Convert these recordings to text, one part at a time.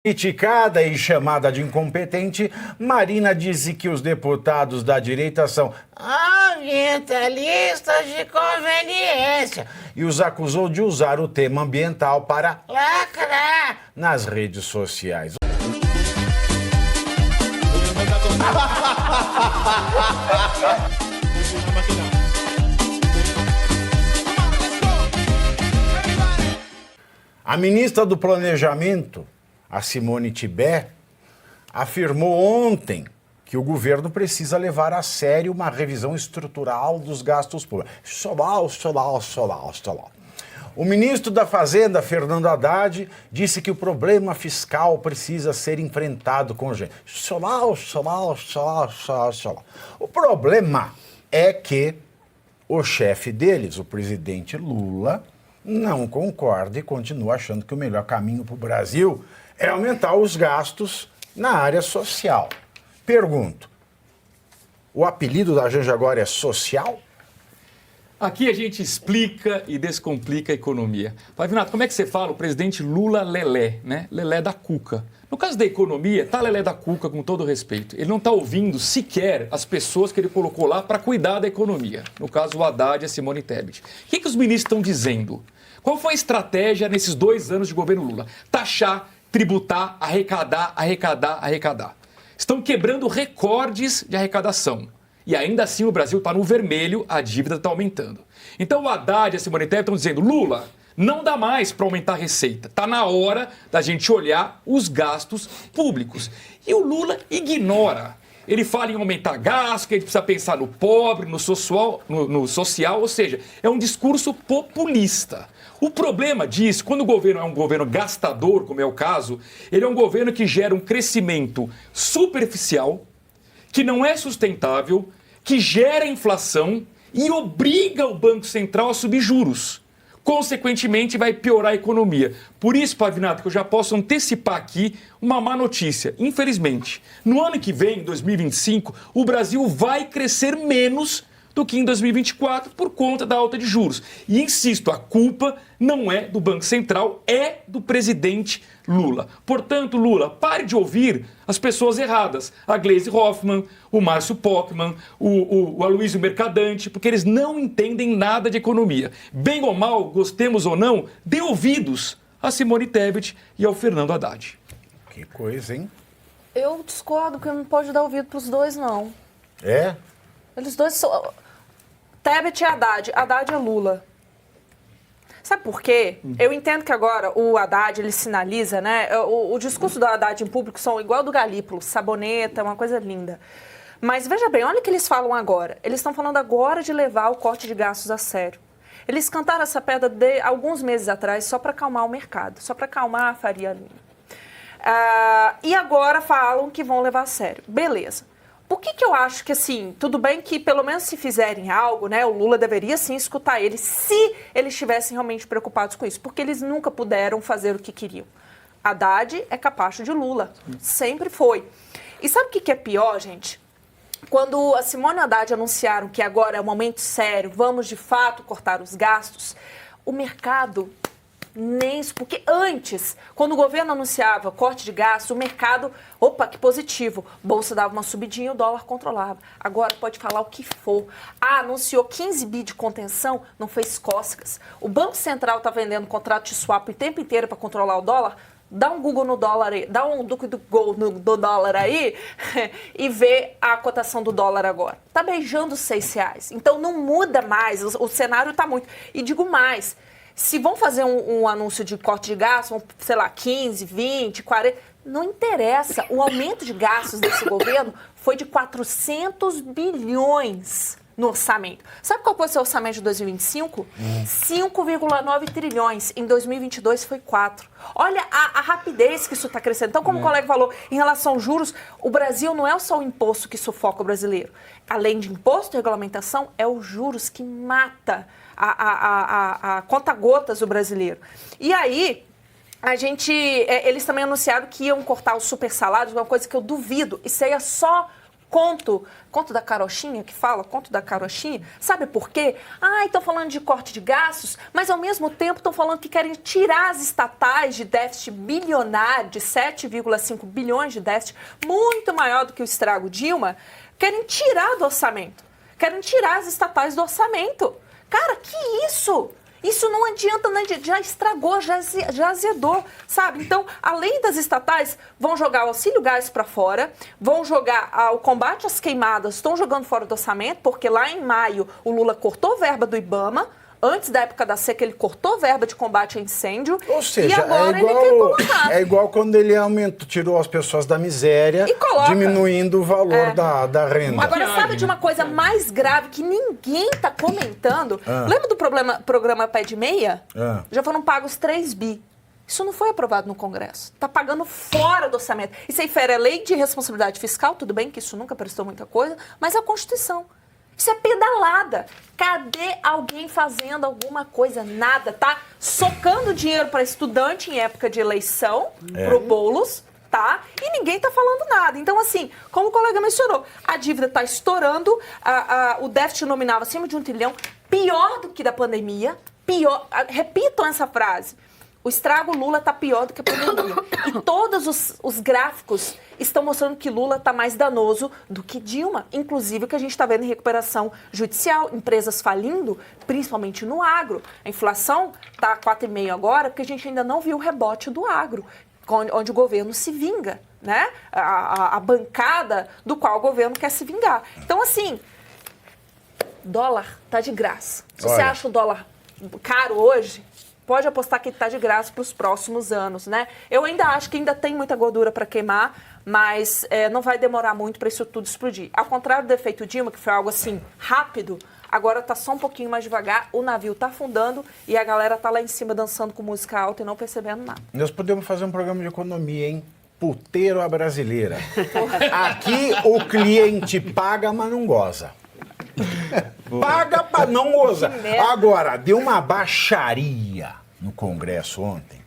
Criticada e chamada de incompetente, Marina disse que os deputados da direita são ambientalistas de conveniência e os acusou de usar o tema ambiental para lacrar nas redes sociais. A ministra do Planejamento, a Simone Tebet, afirmou ontem que o governo precisa levar a sério uma revisão estrutural dos gastos públicos. O ministro da Fazenda, Fernando Haddad, disse que o problema fiscal precisa ser enfrentado com urgência. O problema é que o chefe deles, o presidente Lula, não concorda e continua achando que o melhor caminho para o Brasil é aumentar os gastos na área social. Pergunto, o apelido da Janja agora é social? Aqui a gente explica e descomplica a economia. Pavinato, como é que você fala o presidente Lula Lelé, né? Lelé da Cuca. No caso da economia, tá Lelé da Cuca com todo respeito. Ele não está ouvindo sequer as pessoas que ele colocou lá para cuidar da economia. No caso, o Haddad e a Simone Tebet. O que os ministros estão dizendo? Qual foi a estratégia nesses 2 anos de governo Lula? Taxar, tributar, arrecadar. Estão quebrando recordes de arrecadação. E ainda assim o Brasil está no vermelho, a dívida está aumentando. Então o Haddad e a Simone Tebet estão dizendo, Lula, não dá mais para aumentar a receita. Está na hora da gente olhar os gastos públicos. E o Lula ignora. Ele fala em aumentar gasto, que a gente precisa pensar no pobre, no social, ou seja, é um discurso populista. O problema disso, quando o governo é um governo gastador, como é o caso, ele é um governo que gera um crescimento superficial, que não é sustentável, que gera inflação e obriga o Banco Central a subir juros. Consequentemente, vai piorar a economia. Por isso, Pavinato, que eu já posso antecipar aqui uma má notícia. Infelizmente, no ano que vem, 2025, o Brasil vai crescer menos do que em 2024 por conta da alta de juros. E insisto, a culpa não é do Banco Central, é do presidente Lula. Portanto, Lula, pare de ouvir as pessoas erradas. A Gleisi Hoffmann, o Márcio Pockmann, o Aloysio Mercadante, porque eles não entendem nada de economia. Bem ou mal, gostemos ou não, dê ouvidos a Simone Tebet e ao Fernando Haddad. Que coisa, hein? Eu discordo, porque não pode dar ouvido para os dois, não. É? Eles dois são... Tebet e Haddad. Haddad é Lula. Sabe por quê? Eu entendo que agora o Haddad, ele sinaliza, né? O discurso do Haddad em público são igual do Galípolo, saboneta, uma coisa linda. Mas veja bem, olha o que eles falam agora. Eles estão falando agora de levar o corte de gastos a sério. Eles cantaram essa pedra alguns meses atrás só para acalmar o mercado, só para acalmar a Faria Lima. E agora falam que vão levar a sério. Beleza. Por que eu acho que, assim, tudo bem que pelo menos se fizerem algo, né, o Lula deveria sim escutar eles, se eles estivessem realmente preocupados com isso, porque eles nunca puderam fazer o que queriam. Haddad é capacho de Lula, sempre foi. E sabe o que é pior, gente? Quando a Simone e o Haddad anunciaram que agora é um momento sério, vamos de fato cortar os gastos, o mercado... Nem isso, porque antes, quando o governo anunciava corte de gastos, o mercado, opa, que positivo, bolsa dava uma subidinha e o dólar controlava. Agora pode falar o que for. Anunciou 15 bi de contenção, não fez cócegas. O Banco Central está vendendo contrato de swap o tempo inteiro para controlar o dólar. Dá um Google no dólar aí, dá um Google no dólar aí e vê a cotação do dólar agora. Está beijando os R$6. Então não muda mais, o cenário está muito. E digo mais... Se vão fazer um anúncio de corte de gastos, sei lá, 15, 20, 40, não interessa. O aumento de gastos desse governo foi de 400 bilhões no orçamento. Sabe qual foi o seu orçamento de 2025? 5,9 trilhões. Em 2022 foi 4. Olha a rapidez que isso está crescendo. Então, como o colega falou, em relação aos juros, o Brasil não é só o imposto que sufoca o brasileiro. Além de imposto e regulamentação, é os juros que mata a conta-gotas do brasileiro. E aí, eles também anunciaram que iam cortar os super salários, uma coisa que eu duvido. Isso aí é só Conto da carochinha, que fala, conto da carochinha. Sabe por quê? Estão falando de corte de gastos, mas ao mesmo tempo estão falando que querem tirar as estatais de déficit bilionário, de 7,5 bilhões de déficit, muito maior do que o estrago Dilma, querem tirar do orçamento. Querem tirar as estatais do orçamento. Cara, que isso? Isso não adianta, já estragou, já azedou, sabe? Então, além das estatais, vão jogar o auxílio gás para fora, vão jogar o combate às queimadas, estão jogando fora do orçamento, porque lá em maio o Lula cortou verba do IBAMA, antes da época da seca ele cortou verba de combate a incêndio, ou seja, e agora ele quer colocar. É igual quando ele tirou as pessoas da miséria, diminuindo o valor da renda. Agora, sabe de uma coisa mais grave que ninguém está comentando? Lembra do programa Pé de Meia? Já foram pagos 3 bi. Isso não foi aprovado no Congresso. Está pagando fora do orçamento. Isso aí fere a lei de responsabilidade fiscal, tudo bem que isso nunca prestou muita coisa, mas a Constituição. Isso é pedalada. Cadê alguém fazendo alguma coisa? Nada. Tá socando dinheiro para estudante em época de eleição, pro Boulos, tá? E ninguém tá falando nada. Então, assim, como o colega mencionou, a dívida tá estourando, o déficit nominal acima de 1 trilhão, pior do que da pandemia, pior. Repitam essa frase. O estrago Lula está pior do que a pandemia. E todos os gráficos estão mostrando que Lula está mais danoso do que Dilma. Inclusive o que a gente está vendo em recuperação judicial, empresas falindo, principalmente no agro. A inflação está 4,5% agora, porque a gente ainda não viu o rebote do agro, onde o governo se vinga, né? A bancada do qual o governo quer se vingar. Então, assim, dólar está de graça. Se você acha o dólar caro hoje, pode apostar que está de graça para os próximos anos, né? Eu ainda acho que ainda tem muita gordura para queimar, mas não vai demorar muito para isso tudo explodir. Ao contrário do efeito Dilma, que foi algo assim rápido, agora está só um pouquinho mais devagar, o navio está afundando e a galera está lá em cima dançando com música alta e não percebendo nada. Nós podemos fazer um programa de economia, hein? Puteiro à brasileira. Aqui o cliente paga, mas não goza. Paga, mas não goza. Agora, deu uma baixaria no Congresso ontem.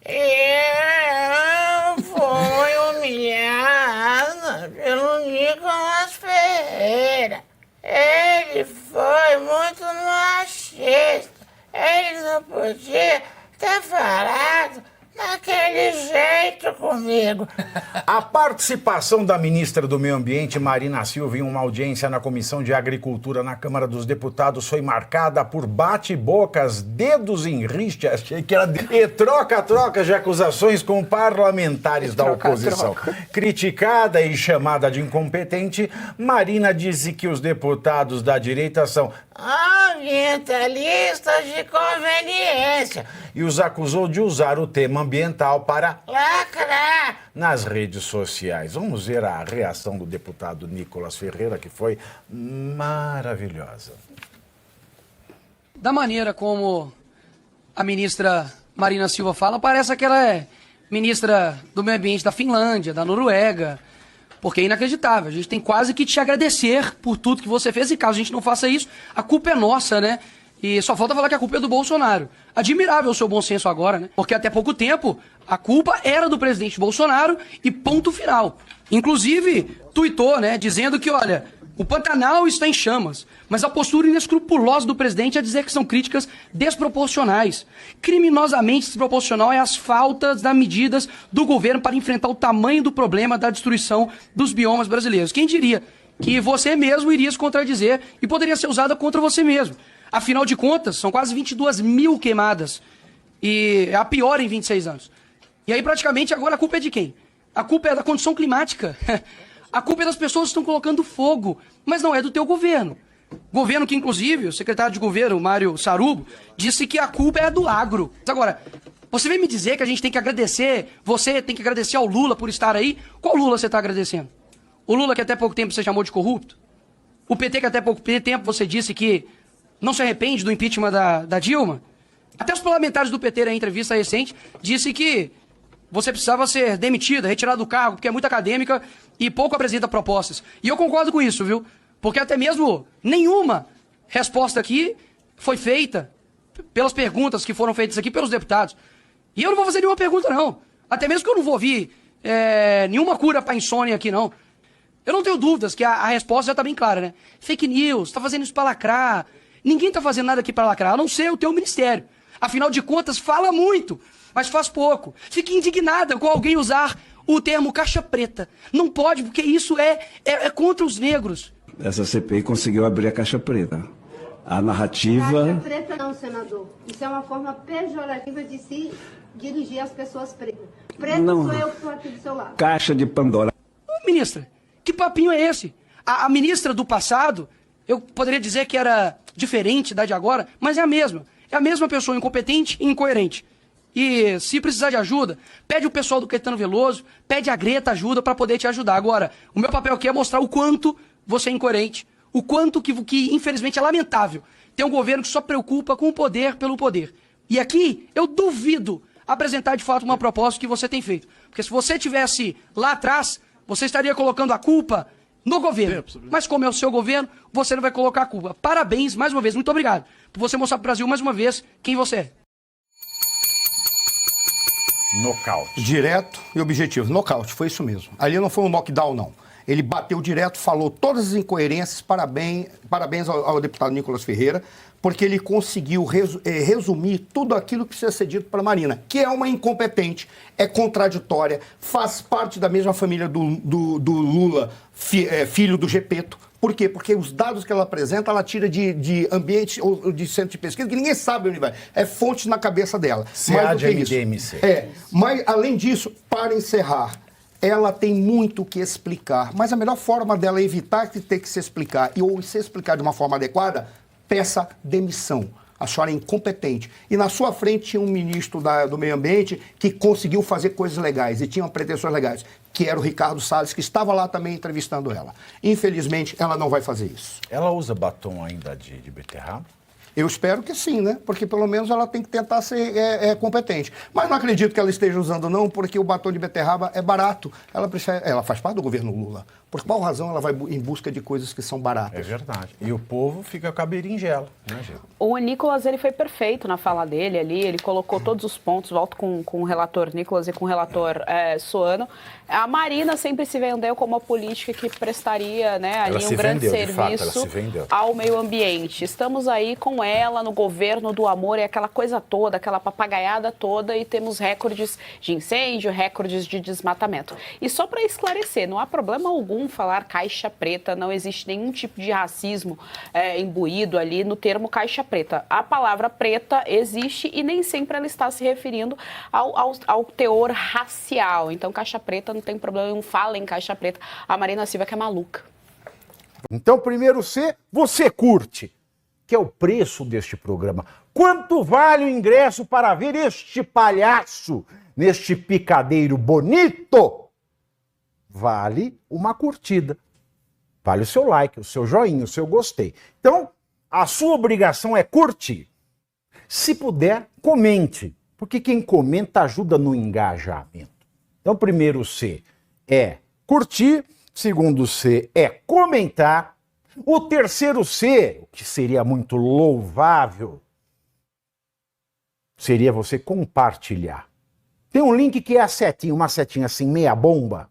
Eu fui humilhada pelo Nicolas Ferreira. Ele foi muito machista. Ele não podia ter falado daquele jeito comigo. A participação da ministra do Meio Ambiente, Marina Silva, em uma audiência na Comissão de Agricultura na Câmara dos Deputados foi marcada por bate-bocas, dedos em riste, achei que era e troca-troca de acusações com parlamentares da oposição. Criticada e chamada de incompetente, Marina disse que os deputados da direita são ambientalistas de conveniência e os acusou de usar o tema ambiental para lacrar nas redes sociais. Vamos ver a reação do deputado Nicolas Ferreira, que foi maravilhosa. Da maneira como a ministra Marina Silva fala, parece que ela é ministra do Meio Ambiente da Finlândia, da Noruega, porque é inacreditável. A gente tem quase que te agradecer por tudo que você fez e caso a gente não faça isso, a culpa é nossa, né? E só falta falar que a culpa é do Bolsonaro. Admirável o seu bom senso agora, né? Porque até pouco tempo a culpa era do presidente Bolsonaro e ponto final. Inclusive, tuitou, né? Dizendo que, olha, o Pantanal está em chamas. Mas a postura inescrupulosa do presidente é dizer que são críticas desproporcionais. Criminosamente desproporcional é as faltas das medidas do governo para enfrentar o tamanho do problema da destruição dos biomas brasileiros. Quem diria que você mesmo iria se contradizer e poderia ser usada contra você mesmo? Afinal de contas, são quase 22 mil queimadas. E é a pior em 26 anos. E aí, praticamente, agora a culpa é de quem? A culpa é da condição climática. A culpa é das pessoas que estão colocando fogo. Mas não é do teu governo. Governo que, inclusive, o secretário de governo, Mário Sarubo, disse que a culpa é do agro. Agora, você vem me dizer que a gente tem que agradecer, você tem que agradecer ao Lula por estar aí? Qual Lula você está agradecendo? O Lula que até pouco tempo você chamou de corrupto? O PT que até pouco tempo você disse que não se arrepende do impeachment da Dilma? Até os parlamentares do PT, na entrevista recente, disse que você precisava ser demitida, retirada do cargo, porque é muito acadêmica e pouco apresenta propostas. E eu concordo com isso, viu? Porque até mesmo nenhuma resposta aqui foi feita pelas perguntas que foram feitas aqui pelos deputados. E eu não vou fazer nenhuma pergunta, não. Até mesmo que eu não vou ouvir nenhuma cura para insônia aqui, não. Eu não tenho dúvidas que a resposta já está bem clara, né? Fake news, está fazendo isso para lacrar. Ninguém está fazendo nada aqui para lacrar, a não ser o teu ministério. Afinal de contas, fala muito, mas faz pouco. Fica indignada com alguém usar o termo caixa preta. Não pode, porque isso é contra os negros. Essa CPI conseguiu abrir a caixa preta. A narrativa... Caixa preta não, senador. Isso é uma forma pejorativa de se dirigir às pessoas pretas. Preta Não. sou eu que estou aqui do seu lado. Caixa de Pandora. Ministra, que papinho é esse? A ministra do passado, eu poderia dizer que era diferente da de agora, mas é a mesma. É a mesma pessoa incompetente e incoerente. E se precisar de ajuda, pede o pessoal do Caetano Veloso, pede a Greta ajuda para poder te ajudar. Agora, o meu papel aqui é mostrar o quanto você é incoerente, o quanto que infelizmente é lamentável ter um governo que só preocupa com o poder pelo poder. E aqui eu duvido apresentar de fato uma proposta que você tem feito. Porque se você tivesse lá atrás, você estaria colocando a culpa no governo. Mas como é o seu governo, você não vai colocar a culpa. Parabéns, mais uma vez, muito obrigado por você mostrar para o Brasil mais uma vez quem você é. Nocaute. Direto e objetivo. Nocaute, foi isso mesmo. Ali não foi um knockdown, não. Ele bateu direto, falou todas as incoerências. Parabéns ao deputado Nicolas Ferreira, porque ele conseguiu resumir tudo aquilo que precisa ser dito para a Marina, que é uma incompetente, é contraditória, faz parte da mesma família do Lula, filho do Gepeto. Por quê? Porque os dados que ela apresenta, ela tira de ambiente ou de centro de pesquisa, que ninguém sabe onde vai. É fonte na cabeça dela. Mais do que isso. MDMC. Mas, além disso, para encerrar, ela tem muito o que explicar. Mas a melhor forma dela evitar de ter que se explicar ou se explicar de uma forma adequada, peça demissão. A senhora é incompetente. E na sua frente tinha um ministro do Meio Ambiente que conseguiu fazer coisas legais e tinha pretensões legais, que era o Ricardo Salles, que estava lá também entrevistando ela. Infelizmente, ela não vai fazer isso. Ela usa batom ainda de beterraba? Eu espero que sim, né? Porque pelo menos ela tem que tentar ser competente. Mas não acredito que ela esteja usando não, porque o batom de beterraba é barato. Ela faz parte do governo Lula. Por qual razão ela vai em busca de coisas que são baratas? É verdade. E o povo fica com a berinjela, né, Gil? O Nicolas, ele foi perfeito na fala dele ali, ele colocou todos os pontos, volto com o relator Nicolas e com o relator Suano. A Marina sempre se vendeu como uma política que prestaria, né, ali um grande serviço ao meio ambiente. Estamos aí com ela no governo do amor e aquela coisa toda, aquela papagaiada toda, e temos recordes de incêndio, recordes de desmatamento. E só para esclarecer, não há problema algum falar caixa preta, não existe nenhum tipo de racismo imbuído ali no termo caixa preta. A palavra preta existe e nem sempre ela está se referindo ao teor racial. Então, caixa preta não tem problema, não fala em caixa preta. A Marina Silva que é maluca. Então, primeiro C, você curte, que é o preço deste programa. Quanto vale o ingresso para ver este palhaço neste picadeiro bonito? Vale uma curtida. Vale o seu like, o seu joinha, o seu gostei. Então, a sua obrigação é curtir. Se puder, comente, porque quem comenta ajuda no engajamento. Então, primeiro C é curtir, segundo C é comentar, o terceiro C, o que seria muito louvável, seria você compartilhar. Tem um link que é a setinha, uma setinha assim, meia bomba.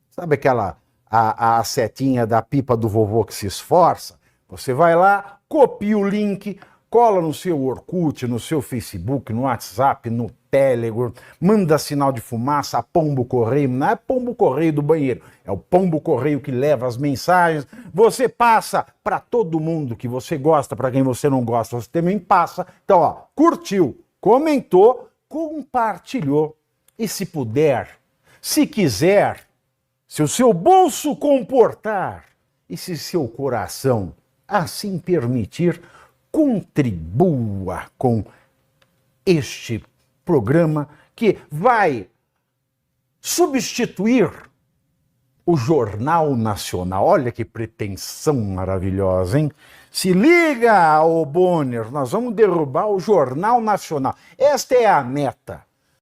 Sabe aquela, a setinha da pipa do vovô que se esforça? Você vai lá, copia o link, cola no seu Orkut, no seu Facebook, no WhatsApp, no Telegram, manda sinal de fumaça, pombo correio, não é pombo correio do banheiro, é o pombo correio que leva as mensagens, você passa para todo mundo que você gosta, para quem você não gosta, você também passa. Então, ó, curtiu, comentou, compartilhou, e se puder, se quiser, se o seu bolso comportar e se seu coração assim permitir, contribua com este programa que vai substituir o Jornal Nacional. Olha que pretensão maravilhosa, hein? Se liga, ô Bonner, nós vamos derrubar o Jornal Nacional. Esta é a meta.